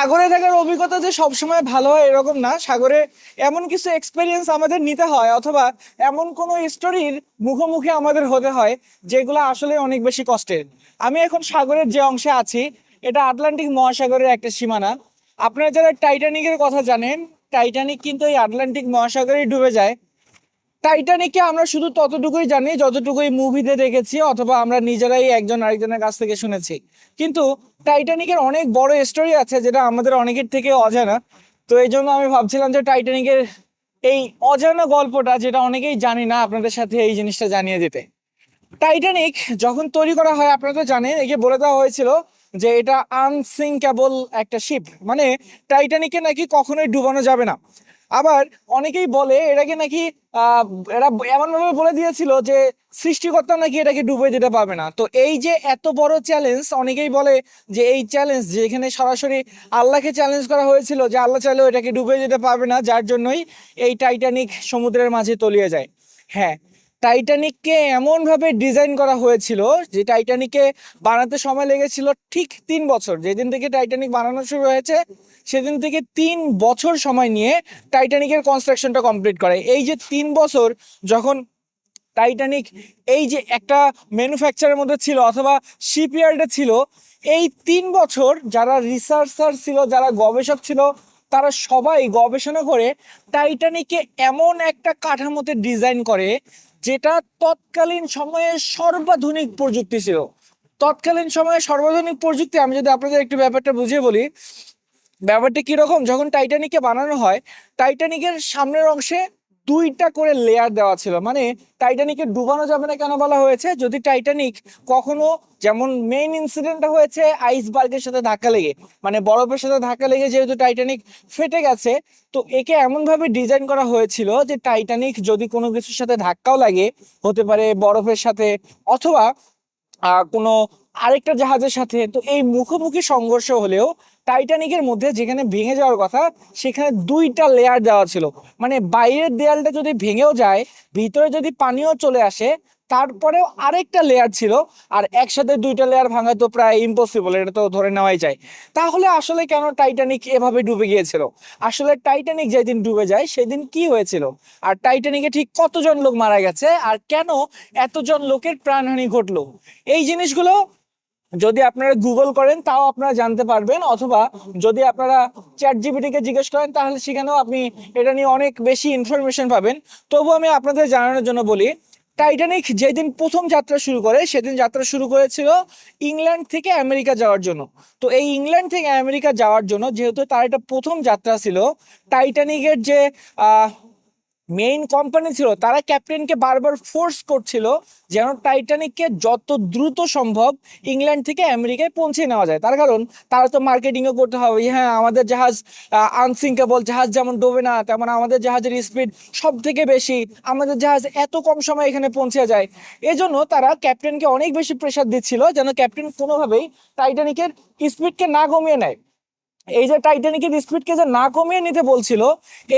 সাগরে থাকার অভিজ্ঞতা যে সবসময় ভালো হয় এরকম না। সাগরে এমন কিছু এক্সপিরিয়েন্স আমাদের নিতে হয়, অথবা এমন কোনো স্টোরির মুখোমুখি আমাদের হতে হয় যেগুলো আসলে অনেক বেশি কষ্টের। আমি এখন সাগরের যে অংশে আছি, এটা আটলান্টিক মহাসাগরের একটা সীমানা। আপনারা যারা টাইটানিকের কথা জানেন, টাইটানিক কিন্তু এই আটলান্টিক মহাসাগরেই ডুবে যায়। টাইটানিককে আমরা শুধু ততটুকুই জানি যতটুকুই মুভিতে দেখেছি, অথবা আমরা নিজেরাই একজন আরেকজনের কাছ থেকে শুনেছি। কিন্তু টাইটানিকের অনেক বড় স্টোরি আছে যেটা আমাদের অনেকের থেকে অজানা। তো এই জন্য আমি ভাবছিলাম যে টাইটানিকের এই অজানা গল্পটা, যেটা অনেকেই জানি না, আপনাদের সাথে এই জিনিসটা জানিয়ে দিতে। টাইটানিক যখন তৈরি করা হয়, আপনারা তো জানেন, একে বলে দেওয়া হয়েছিল যে এটা আনসিঙ্কেবল একটা শিপ, মানে টাইটানিকে নাকি কখনোই ডুবানো যাবে না। আবার অনেকেই বলে এটাকে নাকি আহ এরা এমন ভাবে বলে দিয়েছিল যে সৃষ্টিকর্তা নাকি এটাকে ডুবে দিতে পারবে না। তো এই যে এত বড় চ্যালেঞ্জ, অনেকেই বলে যে এই চ্যালেঞ্জ যেখানে সরাসরি আল্লাহকে চ্যালেঞ্জ করা হয়েছিল যে আল্লাহ চাইলেও এটাকে ডুবে দিতে পারবে না, যার জন্যই এই টাইটানিক সমুদ্রের মাঝে তলিয়ে যায়। হ্যাঁ, টাইটানিককে এমন ভাবে ডিজাইন করা হয়েছিল যে টাইটানিকে বানাতে সময় লেগেছিল ঠিক 3 বছর। যেদিন থেকে টাইটানিক বানানো শুরু হয়েছে সেদিন থেকে 3 বছর সময় নিয়ে টাইটানিকের কনস্ট্রাকশনটা কমপ্লিট করে। এই যে 3 বছর যখন টাইটানিক এই যে একটা ম্যানুফ্যাকচারের মধ্যে ছিল অথবা শিপইয়ার্ডে ছিল, এই 3 বছর যারা রিসার্চার ছিল, যারা গবেষক ছিল, তারা সবাই গবেষণা করে টাইটানিককে এমন একটা কাঠামোতে ডিজাইন করে যেটা তৎকালীন সময়ে সর্বাধুনিক প্রযুক্তি ছিল। তৎকালীন সময়ে সর্বাধুনিক প্রযুক্তি, আমি যদি আপনাদের একটু ব্যাপারটা বুঝিয়ে বলি, ব্যাপারটা কিরকম। যখন টাইটানিককে বানানো হয়, টাইটানিকের সামনের অংশে 2টা করে লেয়ার দেওয়া ছিল। মানে টাইটানিকে ডুবানো যাবে না কেন বলা হয়েছে, যদি টাইটানিক কখনো, যেমন মেইন ইনসিডেন্টটা হয়েছে আইসবার্গের সাথে ধাক্কা লেগে, মানে বরফের সাথে ধাক্কা লেগে যেহেতু টাইটানিক ফেটে গেছে, তো একে এমন ভাবে ডিজাইন করা হয়েছিল যে টাইটানিক যদি কোনো কিছুর সাথে ধাক্কাও লাগে, হতে পারে বরফের সাথে অথবা কোনো আরেকটা জাহাজের সাথে, তো এই মুখোমুখি সংঘর্ষ হলেও টাইটানিকের মধ্যে যেখানে ভেঙে যাওয়ার কথা সেখানে 2টা লেয়ার দেওয়া ছিল। মানে বাইরের দেয়ালটা যদি ভেঙেও যায়, ভিতরে যদি পানিও চলে আসে, তারপরেও আরেকটা লেয়ার ছিল। আর একসাথে 2টা লেয়ার ভাঙা তো প্রায় ইম্পসিবল, এটা তো ধরে নেওয়াই যায়। তাহলে আসলে কেন টাইটানিক এভাবে ডুবে গিয়েছিল? আসলে টাইটানিক যেদিন ডুবে যায় সেদিন কি হয়েছিল, আর টাইটানিকে ঠিক কতজন লোক মারা গেছে, আর কেন এতজন লোকের প্রাণহানি ঘটলো, এই জিনিসগুলো যদি আপনারা গুগল করেন তাও আপনারা জানতে পারবেন, অথবা যদি আপনারা চ্যাট জিপিটি কে জিজ্ঞেস করেন তাহলে সেখানেও আপনি এটা নিয়ে অনেক বেশি ইনফরমেশন পাবেন। তবু আমি আপনাদের জানানোর জন্য বলি, টাইটানিক যেদিন প্রথম যাত্রা শুরু করে সেদিন যাত্রা শুরু করেছিল ইংল্যান্ড থেকে আমেরিকা যাওয়ার জন্য। তো এই ইংল্যান্ড থেকে আমেরিকা যাওয়ার জন্য, যেহেতু তার এটা প্রথম যাত্রা ছিল, টাইটানিকের যে মেইন কোম্পানি ছিল তারা ক্যাপ্টেনকে বারবার ফোর্স করছিল যেন টাইটানিককে যত দ্রুত সম্ভব ইংল্যান্ড থেকে আমেরিকায় পৌঁছে নেওয়া যায়। তার কারণ তারা তো মার্কেটিংও করতে হবে, হ্যাঁ আমাদের জাহাজ আনসিঙ্কেবল, জাহাজ যেমন ডোবে না তেমন আমাদের জাহাজের স্পিড সব থেকে বেশি, আমাদের জাহাজ এত কম সময় এখানে পৌঁছে যায়। এজন্য তারা ক্যাপ্টেনকে অনেক বেশি প্রেসার দিচ্ছিল যেন ক্যাপ্টেন কোনোভাবেই টাইটানিকের স্পিডকে না কমিয়ে নেয়। এই যে টাইটানিকের স্পিডকে যে না কমিয়ে নিতে বলছিল,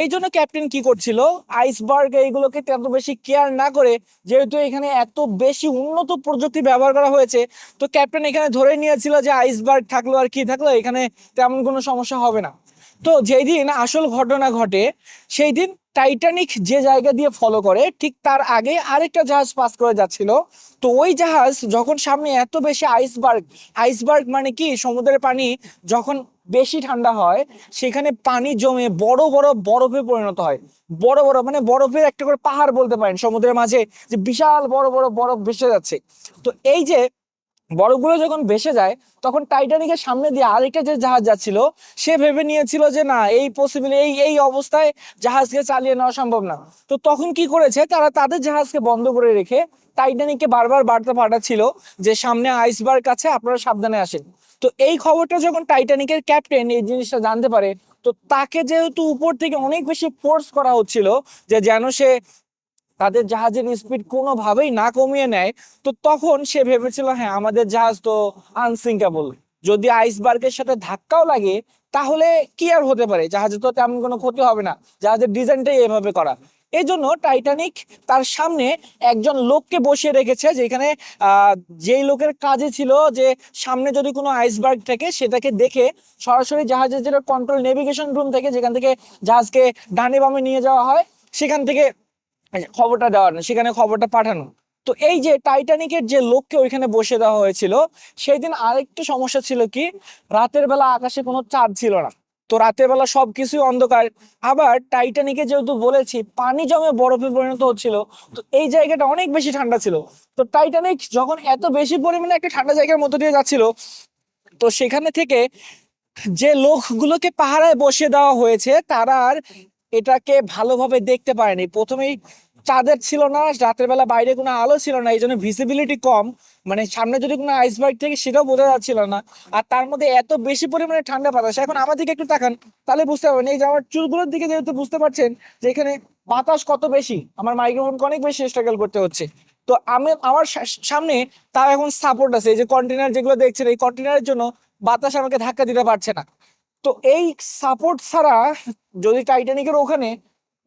এই জন্য ক্যাপ্টেন কি করছিল, আইসবার্গ এইগুলোকে এত বেশি কেয়ার না করে, যেহেতু এখানে এত বেশি উন্নত প্রযুক্তি ব্যবহার করা হয়েছে, তো ক্যাপ্টেন এখানে ধরে নিয়েছিল যে আইসবার্গ থাকলো আর কি থাকলো, এখানে তেমন কোনো সমস্যা হবে না। তো যেই দিন আসল ঘটনা ঘটে, সেই দিন টাইটানিক যে জায়গা দিয়ে ফলো করে ঠিক তার আগে আরেকটা জাহাজ পাস করে যাচ্ছিল। তো ওই জাহাজ যখন সামনে এত বেশি আইসবার্গ, আইসবার্গ মানে কি, সমুদ্রের পানি যখন বেশি ঠান্ডা হয় সেখানে পানি জমে বড় বড় বরফে পরিণত হয়। বড় বড় মানে বরফের একটা করে পাহাড় বলতে পারেন সমুদ্রের মাঝে, যে বিশাল বড় বড় বরফ ভেসে যাচ্ছে। তো এই যে বরফগুলো যখন ভেসে যায়, তখন টাইটানিকের সামনে দিয়ে আরেকটা যে জাহাজ যাচ্ছিল, সে ভেবে নিয়েছিল যে না, এই পসিবল, এই এই অবস্থায় জাহাজকে চালিয়ে নেওয়া সম্ভব না। তো তখন কি করেছে, তারা তাদের জাহাজকে বন্ধ করে রেখে টাইটানিককে বারবার বার্তা পাঠাচ্ছিল যে সামনে আইসবার্গ আছে, আপনারা সাবধানে আসেন। তো এই খবরটা যখন টাইটানিকের ক্যাপ্টেন এই জিনিসটা জানতে পারে, তো তাকে যেহেতু উপর থেকে অনেক বেশি ফোর্স করা হচ্ছিল যে যেন সে তাদের জাহাজের স্পিড কোনোভাবেই না কমিয়ে নেয়, তো তখন সে ভেবেছিল হ্যাঁ আমাদের জাহাজ তো আনসিঙ্কেবল, যদি আইসবার্গের সাথে ধাক্কাও লাগে তাহলে কি আর হতে পারে, জাহাজে তো তেমন কোনো ক্ষতি হবে না, জাহাজের ডিজাইনটাই এভাবে করা। এই জন্য টাইটানিক তার সামনে একজন লোককে বসিয়ে রেখেছে, যেখানে যেই লোকের কাজে ছিল যে সামনে যদি কোনো আইসবার্গ থাকে সেটাকে দেখে সরাসরি জাহাজের যেটা কন্ট্রোল নেভিগেশন রুম থেকে, যেখান থেকে জাহাজকে ডানে বামে নিয়ে যাওয়া হয়, সেখান থেকে খবরটা দেওয়ার, সেখানে খবরটা পাঠানো। তো এই যে টাইটানিকের যে লোককে ওইখানে বসে দেওয়া হয়েছিল, সেই দিন আরেকটি সমস্যা ছিল কি, রাতের বেলা আকাশে কোনো চাঁদ ছিল না। তো রাতের বেলা সবকিছুই অন্ধকার। আবার টাইটানিকে যেহেতু বলেছি পানি জমে বরফে পরিণত হচ্ছিল, তো এই জায়গাটা অনেক বেশি ঠান্ডা ছিল। তো টাইটানিক যখন এত বেশি পরিমাণে একটা ঠান্ডা জায়গার মধ্যে দিয়ে যাচ্ছিল, তো সেখানে থেকে যে লোকগুলোকে পাহারায় বসিয়ে দেওয়া হয়েছে তারা আর এটাকে ভালোভাবে দেখতে পারেনি। প্রথমেই চাঁদের ছিল না, রাতের বেলা বাইরে কোনো আলো ছিল না, এই জন্য ভিজিবিলিটি কম, মানে সামনে যদি কোনো আইসবার্গ থেকে সেটাও বোঝা যাচ্ছিল না। আর তার মধ্যে এত বেশি পরিমাণে ঠান্ডা বাতাস। এখন আমার দিকে একটু তাকান, তাহলে বুঝতে পারবেন। এই যে আমার চুলগুলোর দিকে যেহেতু বুঝতে পারছেন যে এখানে বাতাস কত বেশি, আমার মাইক্রোফোনকে অনেক বেশি স্ট্রাগল করতে হচ্ছে। তো আমি আমার সামনে তাও এখন সাপোর্ট আছে, এই যে কন্টেনার যেগুলো দেখছেন, এই কন্টেনারের জন্য বাতাস আমাকে ধাক্কা দিতে পারছে না। তো এই সাপোর্ট ছাড়া যদি টাইটানিকের ওখানে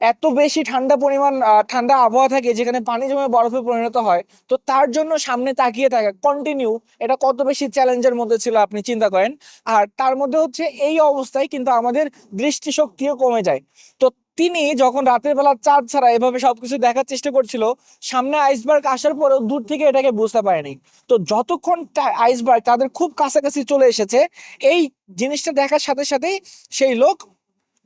এত বেশি ঠান্ডা পরিমাণ ঠান্ডা আবহাওয়া থাকে, যেখানে পানি জমে বরফে পরিণত হয়, তো তার জন্য সামনে তাকিয়ে থাকা কন্টিনিউ, এটা কত বেশি চ্যালেঞ্জের মধ্যে ছিল আপনি চিন্তা করেন। আর তার মধ্যে হচ্ছে এই অবস্থায় কিন্তু আমাদের দৃষ্টিশক্তিও কমে যায়। তো তিনি যখন রাতের বেলা চাঁদ ছাড়া এভাবে সবকিছু দেখার চেষ্টা করছিল, সামনে আইসবার্গ আসার পরেও দূর থেকে এটাকে বুঝতে পারেনি। তো যতক্ষণ আইসবার্গ তাদের খুব কাছাকাছি চলে এসেছে, এই জিনিসটা দেখার সাথে সাথেই সেই লোক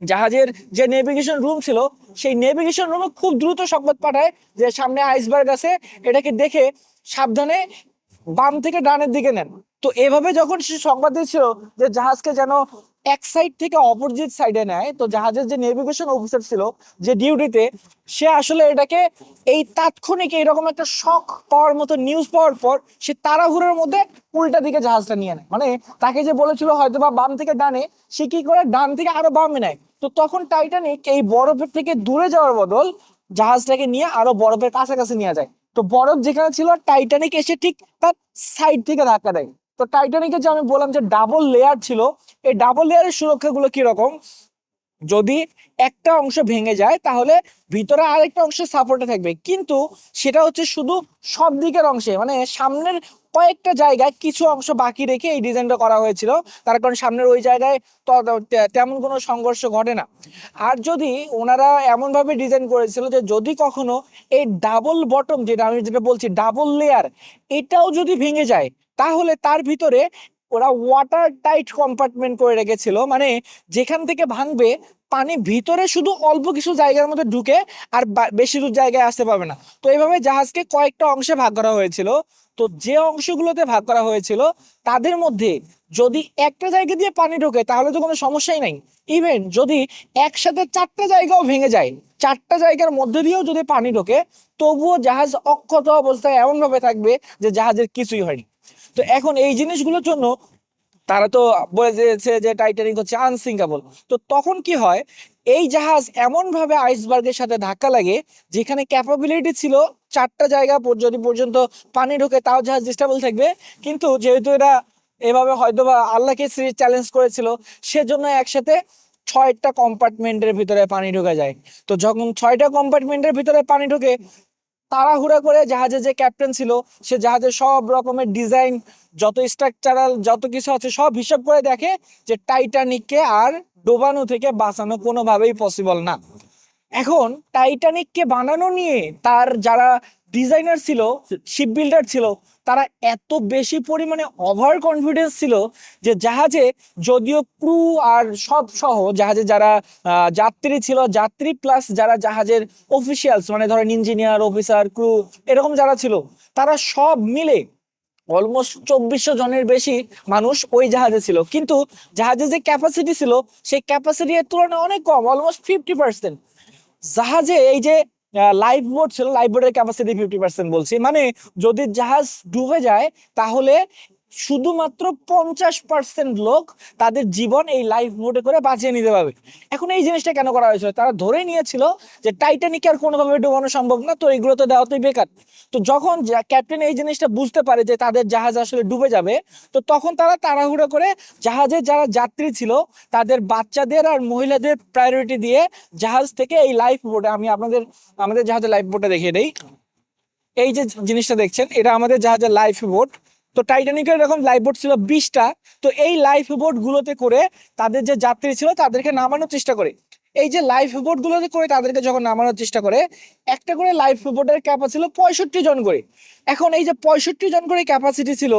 জাহাজের যে নেভিগেশন রুম ছিল, সেই নেভিগেশন রুমে খুব দ্রুত সংবাদ পাঠায় যে সামনে আইসবার্গ আছে, এটাকে দেখে সাবধানে বাম থেকে ডানের দিকে নেন। তো এভাবে যখন সে সংবাদ দিচ্ছিল যে জাহাজকে যেন এক সাইড থেকে অপোজিট সাইডে নেয়, তো জাহাজের যে নেভিগেশন অফিসার ছিল যে ডিউটিতে, সে আসলে এটাকে এই তাৎক্ষণিক এইরকম একটা শক পাওয়ার মতো নিউজ পাওয়ার পর সে তাড়াহুড়োর মধ্যে উল্টা দিকে জাহাজটা নিয়ে নেয়। মানে তাকে যে বলেছিল হয়তো বা বাম থেকে ডানে, সে কি করে ডান থেকে আরো বামে নেয়। তো তখন টাইটানিক এই বরফের থেকে দূরে যাওয়ার বদল জাহাজটাকে নিয়ে আরো বরফের কাছাকাছি নিয়ে যায়। তো বরফ যেখানে ছিল, টাইটানিক এসে ঠিক তার সাইড থেকে ধাক্কা দেয়। তো টাইটানিকের যে আমি বললাম যে ডাবল লেয়ার ছিল, এই ডাবল লেয়ারের সুরক্ষাগুলো কিরকম, যদি একটা অংশ ভেঙে যায় তাহলে ভিতরে আরেকটা অংশ সাপোর্টে থাকবে, কিন্তু সেটা হচ্ছে শুধু সব দিকের অংশে, মানে সামনের কয়েকটা জায়গায় কিছু অংশ বাকি রেখে এই ডিজাইনটা করা হয়েছিল, তার কারণ সামনের ওই জায়গায় তেমন কোনো সংঘর্ষ ঘটে না। আর যদি ওনারা এমন ভাবে ডিজাইন করেছিল যে যদি কখনো এই ডাবল বটম, যেটা আমি যেটা বলছি ডাবল লেয়ার, এটাও যদি ভেঙে যায়, তাহলে তার ভিতরে ওরা ওয়াটার টাইট কম্পার্টমেন্ট করে রেখেছিল, মানে যেখান থেকে ভাঙবে পানি ভিতরে শুধু অল্প কিছু জায়গার মধ্যে ঢুকে আর বেশি দূর জায়গায় আসতে পারবে না। তো এইভাবে জাহাজকে কয়েকটা অংশে ভাগ করা হয়েছিল। তো যে অংশগুলোতে ভাগ করা হয়েছিল তাদের মধ্যে যদি একটা জায়গা দিয়ে পানি ঢোকে তাহলে তো কোনো সমস্যাই নাই। ইভেন যদি একসাথে চারটা জায়গাও ভেঙে যায়, চারটা জায়গার মধ্যে দিয়েও যদি পানি ঢোকে, তবুও জাহাজ অক্ষত অবস্থায় এমন ভাবে থাকবে যে জাহাজের কিছুই হয়নি। তো এখন এই জিনিসগুলোর জন্য তারা তো বলে দিয়েছে যে টাইটানিক হচ্ছে আনসিঙ্কেবল। তো তখন কি হয়, এই জাহাজ এমন ভাবে আইসবার্গের সাথে ধাক্কা লাগে, যেখানে ক্যাপাবিলিটি ছিল চারটা জায়গা যদি পর্যন্ত পানি ঢোকে তাও জাহাজ স্টেবল থাকবে, কিন্তু যেহেতু এরা এভাবে হয়তো বা আল্লাহকে চ্যালেঞ্জ করেছিল, সেজন্য একসাথে ছয়টা কম্পার্টমেন্টের ভিতরে পানি ঢুকে যায়। তো যখন ছয়টা কম্পার্টমেন্টের ভিতরে পানি ঢোকে, তাড়াহুড়া করে জাহাজের যে ক্যাপ্টেন ছিল সে জাহাজের সব রকমের ডিজাইন, যত স্ট্রাকচারাল যত কিছু আছে সব হিসাব করে দেখে যে টাইটানিককে আর ডোবানো থেকে বাঁচানো কোনোভাবেই পসিবল না। এখন টাইটানিককে বানানো নিয়ে তার যারা ডিজাইনার ছিল, শিপ বিল্ডার ছিল, তারা এত বেশি পরিমাণে ওভার কনফিডেন্স ছিল যে জাহাজে যদিও ক্রু আর সব সহ জাহাজে যারা যাত্রী ছিল, যাত্রী প্লাস যারা জাহাজের অফিসিয়ালস, মানে ধরেন ইঞ্জিনিয়ার, অফিসার, ক্রু, এরকম যারা ছিল, তারা সব মিলে অলমোস্ট 2400 জনের বেশি মানুষ ওই জাহাজে ছিল, কিন্তু জাহাজে যে ক্যাপাসিটি ছিল সেই ক্যাপাসিটির তুলনায় অনেক কম, অলমোস্ট 50%। জাহাজে এই যে লাইফ বোট ছিল, লাইফ বোটের ক্যাপাসিটি 50% বলছি, মানে যদি জাহাজ ডুবে যায় তাহলে শুধুমাত্র 50% লোক তাদের জীবন এই লাইফ বোটে করে বাঁচিয়ে নিতে পারবে। এখন এই জিনিসটা কেন করা হয়েছিল? তারা ধরে নিয়েছিল যে টাইটানিক আর কোনোভাবে ডুবানো সম্ভব না, তো এগুলো তো দেওয়াতেই বেকার। তো যখন ক্যাপ্টেন এই জিনিসটা বুঝতে পারে যে তাদের জাহাজ আসলে ডুবে যাবে, তো তখন তারা তাড়াহুড়ো করে জাহাজের যারা যাত্রী ছিল তাদের বাচ্চাদের আর মহিলাদের প্রায়োরিটি দিয়ে জাহাজ থেকে এই লাইফ বোটে, আমি আমাদের জাহাজের লাইফ বোটে দেখিয়ে দেই। এই যে জিনিসটা দেখছেন, এটা আমাদের জাহাজের লাইফ বোট। তো টাইটানিকের এরকম লাইফ বোট ছিল 20টা। তো এই লাইফ বোট গুলোতে করে তাদের যে যাত্রী ছিল তাদেরকে নামানোর চেষ্টা করে। এই যে লাইফ বোট গুলোতে করে তাদেরকে যখন নামানোর চেষ্টা করে, একটা করে লাইফ বোটের ক্যাপাসিটি ছিল 65 জন করে। এখন এই যে 65 জন করে ক্যাপাসিটি ছিল,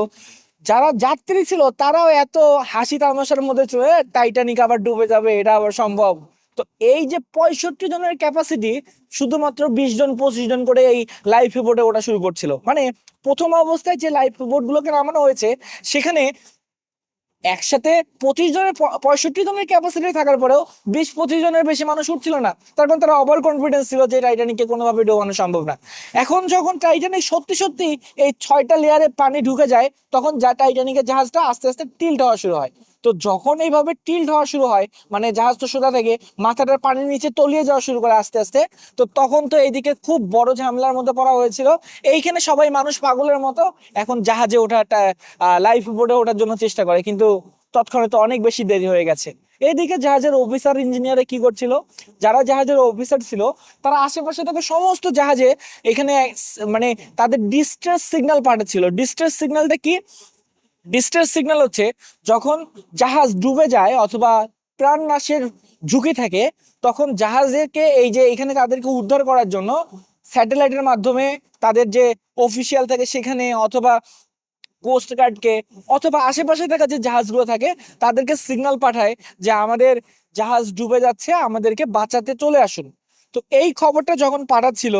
যারা যাত্রী ছিল তারাও এত হাসি তামাশার মধ্যে ছিল, টাইটানিক আবার ডুবে যাবে, এটা আবার সম্ভব? তো এই যে 65 জনের ক্যাপাসিটি, শুধুমাত্র 20 জন 25 জন করে এই লাইফ বোটে ওঠা শুরু করছিল। মানে প্রথম অবস্থায় যে লাইফ বোট গুলোকে নামানো হয়েছে সেখানে একসাথে 25 জনের 65 জনের ক্যাপাসিটি থাকার পরেও 20-25 জনের বেশি মানুষ উঠছিল না। তার কারণ তারা ওভার কনফিডেন্স ছিল যে টাইটানিককে কোনোভাবে ডোবানো সম্ভব না। এখন যখন টাইটানিক সত্যি সত্যি এই 6টা লেয়ারে পানি ঢুকে যায়, তখন টাইটানিকের জাহাজটা আস্তে আস্তে টিল্ট হওয়া শুরু হয়। তো যখন এইভাবে টিল্ট হওয়া শুরু হয়, মানে জাহাজ তো সোজা থেকে মাথাটার পানির নিচে তলিয়ে যাওয়া শুরু করে আস্তে আস্তে, তো তখন তো এইদিকে খুব বড় ঝামেলার মধ্যে পড়া হয়েছিল। এইখানে সবাই মানুষ পাগলের মতো এখন জাহাজে ওঠাটা, লাইফ বোটে ওঠার জন্য চেষ্টা করে, কিন্তু তৎক্ষণাৎ তো অনেক বেশি দেরি হয়ে গেছে। এইদিকে জাহাজের অফিসার ইঞ্জিনিয়ারে কি করছিল, যারা জাহাজের অফিসার ছিল তারা আশেপাশে থেকে সমস্ত জাহাজে এখানে মানে তাদের ডিস্ট্রেস সিগন্যাল পাঠাচ্ছিল। ডিস্ট্রেস সিগন্যালটা কি? ডিস্ট্রেস সিগন্যাল হচ্ছে যখন জাহাজ ডুবে যায় অথবা প্রাণ নাশের ঝুঁকি থাকে, তখন জাহাজকে এই যে এখানে তাদেরকে উদ্ধার করার জন্য স্যাটেলাইটের মাধ্যমে তাদের যে অফিসিয়াল থাকে সেখানে, অথবা কোস্ট গার্ডকে, অথবা আশেপাশে থাকা যে জাহাজগুলো থাকে তাদেরকে সিগন্যাল পাঠায় যে আমাদের জাহাজ ডুবে যাচ্ছে, আমাদেরকে বাঁচাতে চলে আসুন। তো এই খবরটা যখন পাঠাচ্ছিল,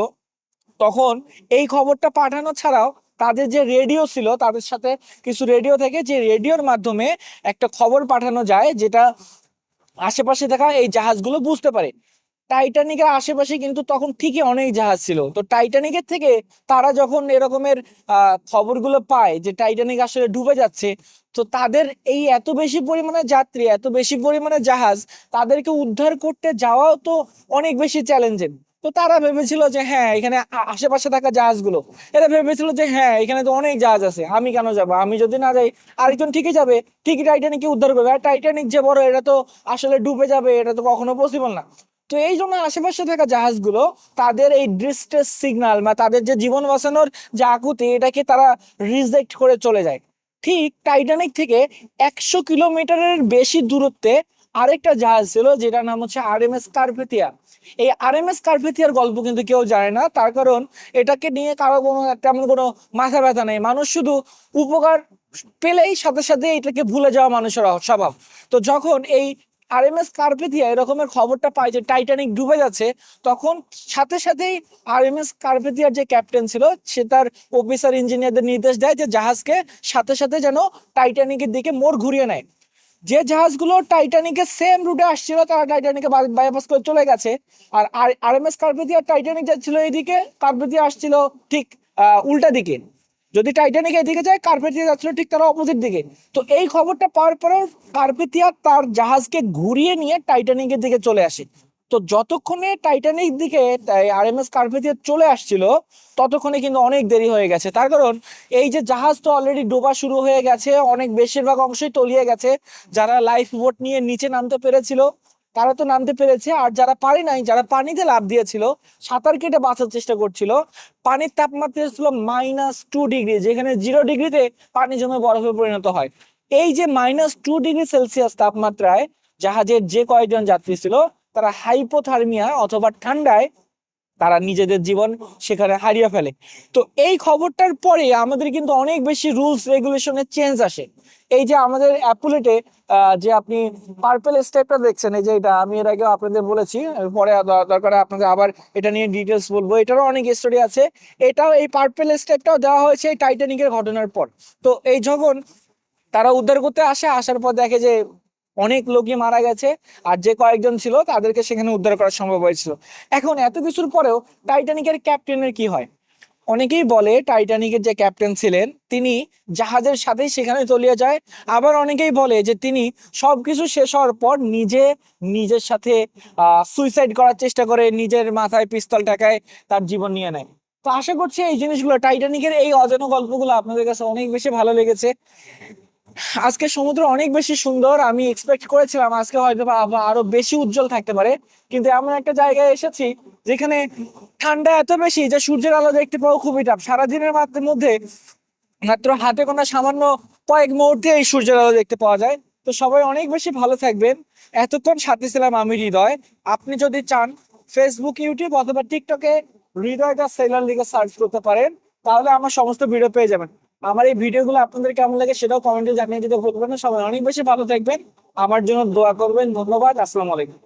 তখন এই খবরটা পাঠানো ছাড়াও তাদের যে রেডিও ছিল, তাদের সাথে কিছু রেডিও থেকে যে রেডিওর মাধ্যমে একটা খবর পাঠানো যায়, যেটা আশেপাশে থাকা এই জাহাজগুলো বুঝতে পারে। টাইটানিকের আশেপাশে কিন্তু তখন ঠিকই অনেক জাহাজ ছিল। তো টাইটানিকের থেকে তারা যখন এরকমের খবরগুলো পায় যে টাইটানিক আসলে ডুবে যাচ্ছে, তো তাদের এই এত বেশি পরিমাণে যাত্রী, এত বেশি পরিমাণে জাহাজ, তাদেরকে উদ্ধার করতে যাওয়াও তো অনেক বেশি চ্যালেঞ্জিং। তো তারা ভেবেছিল যে হ্যাঁ, এখানে আশেপাশে থাকা জাহাজগুলো, এরা ভেবেছিল যে হ্যাঁ, এখানে তো অনেক জাহাজ আছে, আমি কেন যাব, আমি যদি না যাই আরেকজন ঠিকই যাবে, ঠিকই টাইটানিককে উদ্ধার করবে। আর টাইটানিক যে বড়, এটা তো আসলে ডুবে যাবে, এটা তো কখনো পসিবল না। তো এই জন্য আশেপাশে থাকা জাহাজগুলো তাদের এই ডিস্ট্রেস সিগন্যাল বা তাদের যে জীবন বাঁচানোর যে আকুতি, এটাকে তারা রিজেক্ট করে চলে যায়। ঠিক টাইটানিক থেকে 100 কিলোমিটারের বেশি দূরত্বে আরেকটা জাহাজ ছিল, যেটার নাম হচ্ছে আরএমএস কার্পেথিয়া। এই আরএমএস কার্পেথিয়ার গল্প কিন্তু কেউ জানে না, তার কারণ এটাকে নিয়ে কারো তেমন কোনো মাথা ব্যথা নেই। মানুষ শুধু উপকার পেলেই সাথে সাথে এটাকে ভুলে যাওয়া মানুষের স্বভাব। তো যখন এই আরএমএস কার্পেথিয়া এরকমের খবরটা পায় যে টাইটানিক ডুবে যাচ্ছে, তখন সাথে সাথেই আরএমএস কার্পেথিয়ার যে ক্যাপ্টেন ছিল সে তার অফিসার ইঞ্জিনিয়ারদের নির্দেশ দেয় যে জাহাজকে সাথে সাথে যেন টাইটানিকের দিকে মোড় ঘুরিয়ে নেয়। যে জাহাজগুলো টাইটানিকের সেম রুটে আসছিল তারা টাইটানিকে বাইপাস করে চলে গেছে। আর আরএমএস কার্পেথিয়া টাইটানিক যাচ্ছিল এইদিকে, কার্পেথিয়া আসছিল ঠিক উল্টা দিকে। যদি টাইটানিক এদিকে যায়, কার্পেথিয়া যাচ্ছিল ঠিক তার অপোজিট দিকে। তো এই খবরটা পাওয়ার পরেও কার্পেথিয়া তার জাহাজকে ঘুরিয়ে নিয়ে টাইটানিকের দিকে চলে আসে। তো যতক্ষণে টাইটানিক দিকে আরএমএস কার্পেথিয়া চলে আসছিল, ততক্ষণে কিন্তু অনেক দেরি হয়ে গেছে। তার কারণ এই যে জাহাজ তো অলরেডি ডোবা শুরু হয়ে গেছে, অনেক বেশিরভাগ অংশই তলিয়ে গেছে। যারা লাইফ বোট নিয়ে নিচে নামতে পেরেছিল তারা তো নামতে পেরেছে, আর যারা পারে নাই, যারা পানিতে লাফ দিয়েছিল, সাঁতার কেটে বাঁচার চেষ্টা করছিল, পানির তাপমাত্রা ছিল -2 ডিগ্রি, যেখানে 0 ডিগ্রিতে পানি জমে বরফে পরিণত হয়। এই যে -2 ডিগ্রি সেলসিয়াস তাপমাত্রায় জাহাজের যে কয়েকজন যাত্রী ছিল তারা হাইপোথার্মিয়া অথবা ঠান্ডায় তারা নিজেদের জীবন সেখানে হারিয়ে ফেলে। তো এই খবরটার পরে আমাদের কিন্তু অনেক বেশি রুলস রেগুলেশনের চেঞ্জ আসে। এই যে আমাদের অ্যাপুলেটে যে আপনি পার্পেল স্টেপটা দেখছেন, এই যে এটা আমি এর আগেও আপনাদের বলেছি, পরে দরকার আপনাদের আবার এটা নিয়ে ডিটেলস বলবো, এটারও অনেক স্টোরি আছে। এটাও এই পার্পেল স্টেপটাও দেওয়া হয়েছে এই টাইটানিকের ঘটনার পর। তো এই যখন তারা উদ্ধার করতে আসে, আসার পর দেখে যে অনেক লোকই মারা গেছে, আর যে কয়েকজন ছিল তাদেরকে সেখানে উদ্ধার করা সম্ভব হয়েছিল। এখন এত কিছুর পরেও টাইটানিকের ক্যাপ্টেনের কি হয়? অনেকেই বলে টাইটানিকের যে ক্যাপ্টেন ছিলেন তিনি জাহাজের সাথেই সেখানে তলিয়ে যায়। আবার অনেকেই বলে যে তিনি সবকিছু শেষ হওয়ার পর নিজের সাথে সুইসাইড করার চেষ্টা করে, নিজের মাথায় পিস্তল ঠেকায়, তার জীবন নিয়ে নেয়। তো আশা করছি এই জিনিসগুলো, টাইটানিকের এই অজানা গল্পগুলো আপনাদের কাছে অনেক বেশি ভালো লেগেছে। আজকে সমুদ্র অনেক বেশি সুন্দর, আমি এক্সপেক্ট করেছিলাম আজকে হয়তো বা আবহাওয়া আরো বেশি উজ্জ্বল থাকতে পারে, কিন্তু এমন একটা জায়গায় এসেছি যেখানে ঠান্ডা এত বেশি যে সূর্যের আলো দেখতে পাওয়া খুবই টাফ। সারাদিনের মধ্যে মাত্র হাতে গোনা সামান্য কয়েক মুহূর্তে এই সূর্যের আলো দেখতে পাওয়া যায়। তো সবাই অনেক বেশি ভালো থাকবেন। এতক্ষণ সাথে ছিলাম আমি হৃদয়। আপনি যদি চান ফেসবুক, ইউটিউব অথবা টিকটকে হৃদয় দা সেলার লিখে সার্চ করতে পারেন, তাহলে আমার সমস্ত ভিডিও পেয়ে যাবেন। আমার এই ভিডিওগুলো আপনাদের কেমন লাগে সেটাও কমেন্টে জানিয়ে দিতে ভুলবেন না। সবাই অনেক বেশি ভালো থাকবেন, আমার জন্য দোয়া করবেন। ধন্যবাদ, আসসালামু আলাইকুম।